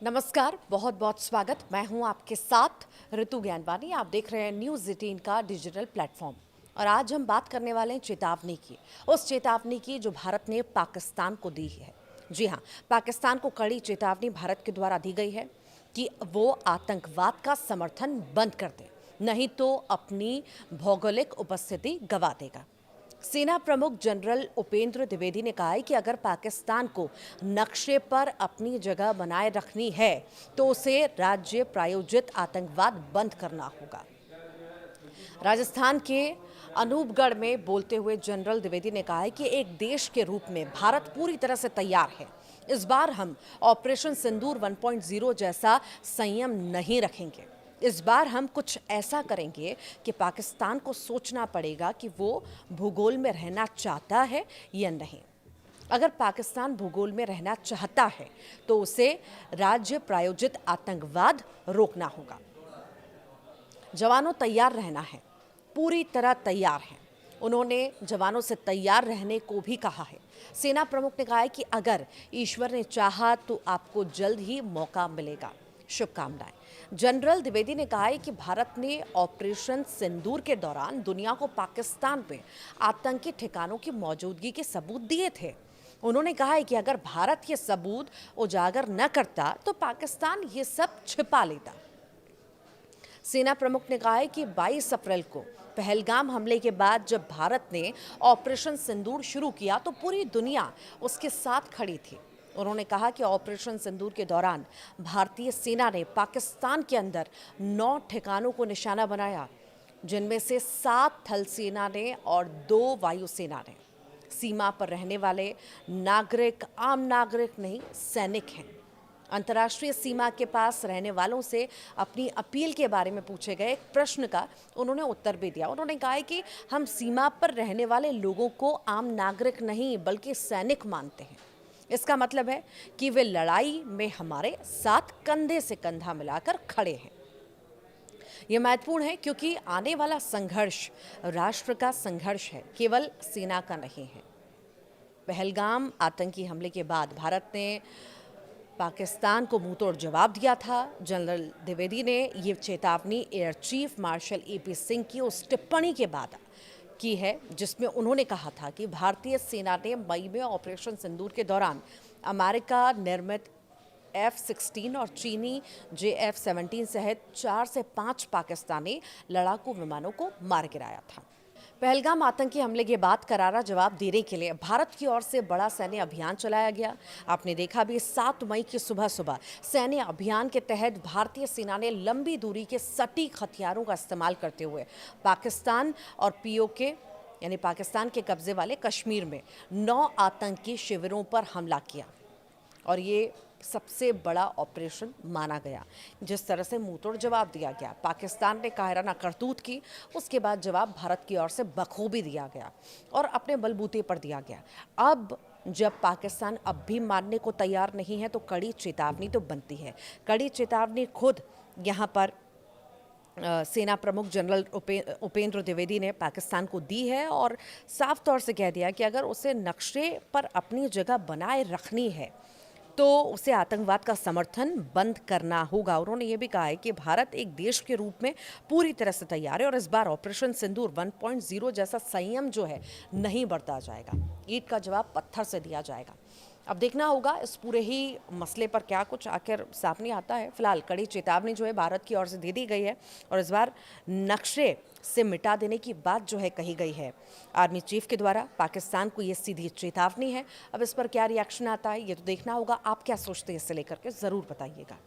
नमस्कार, बहुत बहुत स्वागत। मैं हूं आपके साथ ऋतु ज्ञानवानी। आप देख रहे हैं न्यूज़ 18 का डिजिटल प्लेटफॉर्म। और आज हम बात करने वाले हैं चेतावनी की, उस चेतावनी की जो भारत ने पाकिस्तान को दी है। जी हाँ, पाकिस्तान को कड़ी चेतावनी भारत के द्वारा दी गई है कि वो आतंकवाद का समर्थन बंद कर दे, नहीं तो अपनी भौगोलिक उपस्थिति गंवा देगा। सेना प्रमुख जनरल उपेंद्र द्विवेदी ने कहा है कि अगर पाकिस्तान को नक्शे पर अपनी जगह बनाए रखनी है तो उसे राज्य प्रायोजित आतंकवाद बंद करना होगा। राजस्थान के अनूपगढ़ में बोलते हुए जनरल द्विवेदी ने कहा है कि एक देश के रूप में भारत पूरी तरह से तैयार है। इस बार हम ऑपरेशन सिंदूर 1.0 जैसा संयम नहीं रखेंगे। इस बार हम कुछ ऐसा करेंगे कि पाकिस्तान को सोचना पड़ेगा कि वो भूगोल में रहना चाहता है या नहीं। अगर पाकिस्तान भूगोल में रहना चाहता है तो उसे राज्य प्रायोजित आतंकवाद रोकना होगा। जवानों, तैयार रहना है, पूरी तरह तैयार हैं। उन्होंने जवानों से तैयार रहने को भी कहा है। सेना प्रमुख ने कहा है कि अगर ईश्वर ने चाहा तो आपको जल्द ही मौका मिलेगा। शुभकामनाएं। जनरल द्विवेदी ने कहा है कि भारत ने ऑपरेशन सिंदूर के दौरान दुनिया को पाकिस्तान में आतंकी ठिकानों की मौजूदगी के सबूत दिए थे। उन्होंने कहा है कि अगर भारत ये सबूत उजागर न करता तो पाकिस्तान ये सब छिपा लेता। सेना प्रमुख ने कहा है कि 22 अप्रैल को पहलगाम हमले के बाद जब भारत ने ऑपरेशन सिंदूर शुरू किया तो पूरी दुनिया उसके साथ खड़ी थी। उन्होंने कहा कि ऑपरेशन सिंदूर के दौरान भारतीय सेना ने पाकिस्तान के अंदर 9 ठिकानों को निशाना बनाया, जिनमें से 7 थल सेना ने और 2 वायुसेना ने। सीमा पर रहने वाले नागरिक आम नागरिक नहीं, सैनिक हैं। अंतर्राष्ट्रीय सीमा के पास रहने वालों से अपनी अपील के बारे में पूछे गए एक प्रश्न का उन्होंने उत्तर भी दिया। उन्होंने कहा है कि हम सीमा पर रहने वाले लोगों को आम नागरिक नहीं बल्कि सैनिक मानते हैं। इसका मतलब है कि वे लड़ाई में हमारे साथ कंधे से कंधा मिलाकर खड़े हैं। यह महत्वपूर्ण है क्योंकि आने वाला संघर्ष राष्ट्र का संघर्ष है, केवल सेना का नहीं है। पहलगाम आतंकी हमले के बाद भारत ने पाकिस्तान को मुंहतोड़ जवाब दिया था। जनरल द्विवेदी ने ये चेतावनी air chief marshal AP Singh की उस टिप्पणी के बाद की है जिसमें उन्होंने कहा था कि भारतीय सेना ने मई में ऑपरेशन सिंदूर के दौरान अमेरिका निर्मित F-16 और चीनी JF-17 सहित 4 से 5 पाकिस्तानी लड़ाकू विमानों को मार गिराया था। पहलगाम आतंकी हमले के बाद करारा जवाब देने के लिए भारत की ओर से बड़ा सैन्य अभियान चलाया गया। आपने देखा भी 7 मई की सुबह सुबह सैन्य अभियान के तहत भारतीय सेना ने लंबी दूरी के सटीक हथियारों का इस्तेमाल करते हुए पाकिस्तान और POK यानी पाकिस्तान के कब्जे वाले कश्मीर में 9 आतंकी शिविरों पर हमला किया। और ये सबसे बड़ा ऑपरेशन माना गया। जिस तरह से मुंहतोड़ जवाब दिया गया, पाकिस्तान ने कायराना करतूत की, उसके बाद जवाब भारत की ओर से बखूबी दिया गया और अपने बलबूते पर दिया गया। अब जब पाकिस्तान अब भी मानने को तैयार नहीं है तो कड़ी चेतावनी तो बनती है। कड़ी चेतावनी खुद यहाँ पर सेना प्रमुख जनरल उपेंद्र द्विवेदी ने पाकिस्तान को दी है और साफ तौर से कह दिया कि अगर उसे नक्शे पर अपनी जगह बनाए रखनी है तो उसे आतंकवाद का समर्थन बंद करना होगा। उन्होंने ये भी कहा है कि भारत एक देश के रूप में पूरी तरह से तैयार है और इस बार ऑपरेशन सिंदूर 1.0 जैसा संयम जो है नहीं बरता जाएगा। ईंट का जवाब पत्थर से दिया जाएगा। अब देखना होगा इस पूरे ही मसले पर क्या कुछ आखिर सामने आता है। फिलहाल कड़ी चेतावनी जो है भारत की ओर से दे दी गई है और इस बार नक्शे से मिटा देने की बात जो है कही गई है आर्मी चीफ के द्वारा। पाकिस्तान को ये सीधी चेतावनी है। अब इस पर क्या रिएक्शन आता है ये तो देखना होगा। आप क्या सोचते हैं इससे लेकर के ज़रूर बताइएगा।